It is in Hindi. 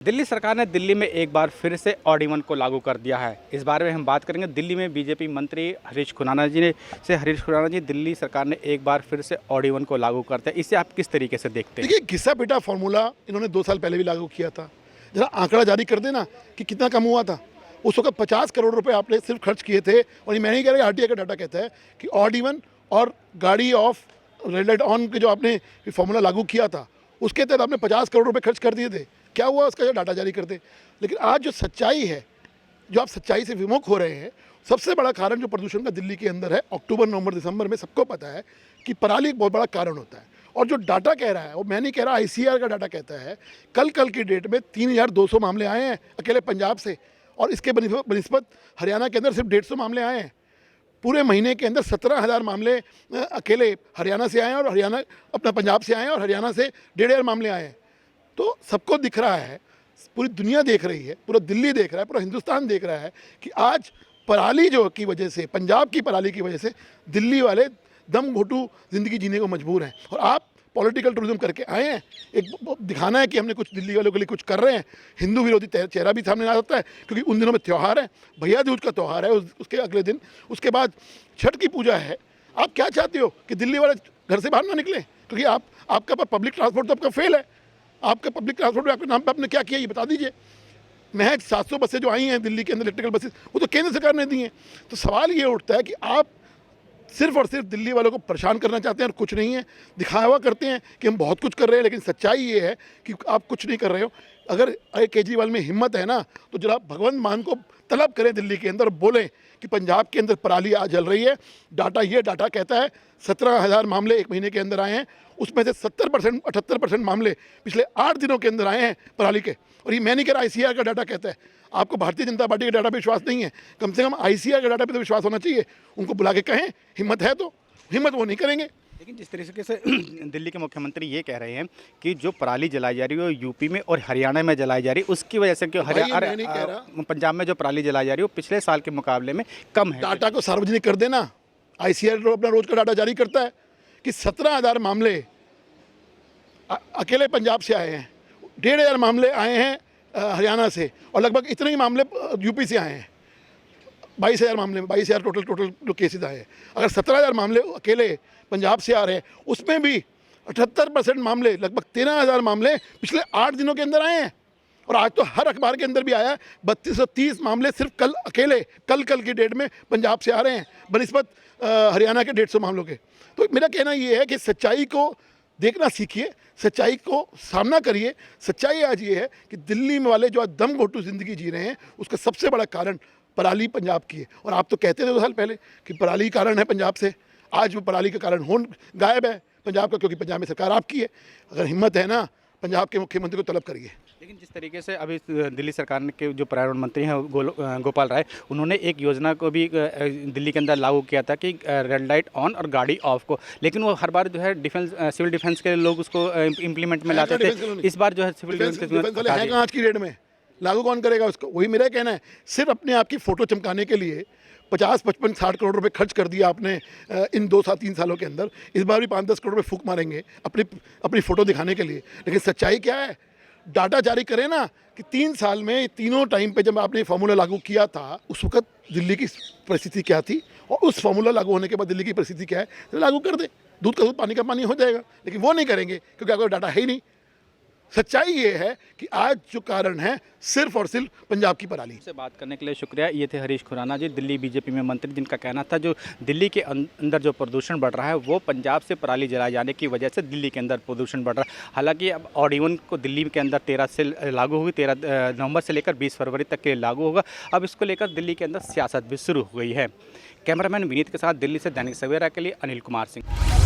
दिल्ली सरकार ने दिल्ली में एक बार फिर से ऑड इवन को लागू कर दिया है। इस बारे में हम बात करेंगे। दिल्ली में बीजेपी मंत्री हरीश खुराना जी दिल्ली सरकार ने एक बार फिर से ऑड इवन को लागू करते हैं, इसे आप किस तरीके से देखते हैं? देखिए, घिसा पिटा फॉर्मूला इन्होंने 2 साल पहले भी लागू किया था। जरा आंकड़ा जारी कर देना कि कितना कम हुआ था। उस वक्त 50 करोड़ रुपए आपने सिर्फ खर्च किए थे। और ये मैं नहीं कह रहा, आरटीआई का डाटा कहता है कि ऑड इवन और गाड़ी ऑफ रेड लाइट ऑन के जो आपने फॉर्मूला लागू किया था उसके तहत आपने 50 करोड़ रुपए खर्च कर दिए थे। क्या हुआ उसका जो डाटा जारी कर दे। लेकिन आज जो सच्चाई है, जो आप सच्चाई से विमुख हो रहे हैं, सबसे बड़ा कारण जो प्रदूषण का दिल्ली के अंदर है, अक्टूबर नवंबर दिसंबर में सबको पता है कि पराली एक बहुत बड़ा कारण होता है। और जो डाटा कह रहा है वो मैं नहीं कह रहा, आईसीआर का डाटा कहता है कल की डेट में 3200 मामले आए हैं अकेले पंजाब से। और इसके बनिस्बत हरियाणा के अंदर सिर्फ 150 मामले आए हैं। पूरे महीने के अंदर 17,000 मामले अकेले हरियाणा से आए हैं और हरियाणा अपना पंजाब से आए हैं और हरियाणा से 1,500 मामले आए हैं। तो सबको दिख रहा है, पूरी दुनिया देख रही है, पूरा दिल्ली देख रहा है, पूरा हिंदुस्तान देख रहा है कि आज पराली जो की वजह से, पंजाब की पराली की वजह से दिल्ली वाले दम घोटू ज़िंदगी जीने को मजबूर हैं। और आप पॉलिटिकल टूरिज्म करके आए हैं, एक दिखाना है कि हमने कुछ दिल्ली वालों के लिए कुछ कर रहे हैं। हिंदू विरोधी चेहरा भी सामने आ सकता है क्योंकि उन दिनों में त्यौहार है, भैया दूज का त्यौहार है, उसके अगले दिन उसके बाद छठ की पूजा है। आप क्या चाहते हो कि दिल्ली वाले घर से बाहर ना निकलें? क्योंकि आपका पब्लिक ट्रांसपोर्ट तो आपका फेल है। आपका पब्लिक ट्रांसपोर्ट आपके नाम पे आपने क्या किया ये बता दीजिए। महज 700 बसें जो आई हैं दिल्ली के अंदर, इलेक्ट्रिकल बसें, वो तो केंद्र सरकार ने दी हैं। तो सवाल ये उठता है कि आप सिर्फ और सिर्फ दिल्ली वालों को परेशान करना चाहते हैं और कुछ नहीं है, दिखावा करते हैं कि हम बहुत कुछ कर रहे हैं, लेकिन सच्चाई ये है कि आप कुछ नहीं कर रहे हो। अगर केजरीवाल में हिम्मत है ना, तो जरा भगवंत मान को तलब करें दिल्ली के अंदर, बोलें कि पंजाब के अंदर पराली आज जल रही है। डाटा कहता है 17,000 मामले एक महीने के अंदर आए हैं, उसमें से 70% 78% मामले पिछले 8 दिनों के अंदर आए हैं पराली के। और ये मैं नहीं कह रहा, आईसीआर का डाटा कहता है। आपको भारतीय जनता पार्टी के डाटा पे विश्वास नहीं है, कम से कम आईसीआर के डाटा पे तो विश्वास होना चाहिए। उनको बुला के कहें, हिम्मत है तो। हिम्मत वो नहीं करेंगे। लेकिन जिस तरीके से दिल्ली के मुख्यमंत्री ये कह रहे हैं कि जो पराली जलाई जा रही है वो यूपी में और हरियाणा में जलाई जा रही है, उसकी वजह से क्यों पंजाब में जो पराली जलाई जा रही है वो पिछले साल के मुकाबले में कम है। डाटा को सार्वजनिक कर देना। आईसीआर अपना रोज का डाटा जारी करता है कि 17,000 मामले अकेले पंजाब से आए हैं, 1,500 मामले आए हैं हरियाणा से, और लगभग इतने ही मामले यूपी से आए हैं। 22,000 मामले, 22,000 टोटल जो केसेस आए हैं। अगर 17,000 मामले अकेले पंजाब से आ रहे हैं, उसमें भी 78% मामले, लगभग 13,000 मामले पिछले 8 दिनों के अंदर आए हैं। और आज तो हर अखबार के अंदर भी आया है 3230 मामले सिर्फ कल अकेले कल की डेट में पंजाब से आ रहे हैं, बनिस्बत हरियाणा के 150 मामलों के। तो मेरा कहना ये है कि सच्चाई को देखना सीखिए, सच्चाई को सामना करिए। सच्चाई आज ये है कि दिल्ली में वाले जो आज दम घोटू ज़िंदगी जी रहे हैं, उसका सबसे बड़ा कारण पराली पंजाब की है। और आप तो कहते थे 2 साल पहले कि पराली कारण है पंजाब से। आज वो पराली का कारण गायब है पंजाब का, क्योंकि पंजाब में सरकार आपकी है। अगर हिम्मत है ना, पंजाब के मुख्यमंत्री को तलब करिए। लेकिन जिस तरीके से अभी दिल्ली सरकार के जो पर्यावरण मंत्री हैं गोपाल राय, उन्होंने एक योजना को भी दिल्ली के अंदर लागू किया था कि रेड लाइट ऑन और गाड़ी ऑफ को, लेकिन वो हर बार जो है सिविल डिफेंस के लोग उसको इम्प्लीमेंट में लाते थे। इस बार जो है सिविल डिफेंस आज की डेट में लागू कौन करेगा उसको? वही मेरा कहना है। सिर्फ अपने आप की फ़ोटो चमकाने के लिए 50, 55, 60 करोड़ रुपए खर्च कर दिया आपने इन 3 सालों के अंदर। इस बार भी 5-10 करोड़ रुपए फूंक मारेंगे अपनी फ़ोटो दिखाने के लिए। लेकिन सच्चाई क्या है? डाटा जारी करें ना कि 3 साल में तीनों टाइम पे जब आपने फार्मूला लागू किया था, उस वक्त दिल्ली की परिस्थिति क्या थी और उस फार्मूला लागू होने के बाद दिल्ली की परिस्थिति क्या है। तो लागू कर दे, दूध का दूध पानी का पानी हो जाएगा। लेकिन वो नहीं करेंगे क्योंकि आपका डाटा है ही नहीं। सच्चाई ये है कि आज जो कारण है सिर्फ और सिर्फ पंजाब की पराली। से बात करने के लिए शुक्रिया। ये थे हरीश खुराना जी, दिल्ली बीजेपी में मंत्री, जिनका कहना था जो दिल्ली के अंदर जो प्रदूषण बढ़ रहा है वो पंजाब से पराली जलाए जाने की वजह से दिल्ली के अंदर प्रदूषण बढ़ रहा है। हालांकि अब ऑड इवन को दिल्ली के अंदर 13 से लागू होगी, 13 नवंबर से लेकर 20 फरवरी तक के लिए लागू होगा। अब इसको लेकर दिल्ली के अंदर सियासत भी शुरू हो गई है। कैमरामैन विनीत के साथ दिल्ली से दैनिक सवेरा के लिए अनिल कुमार सिंह।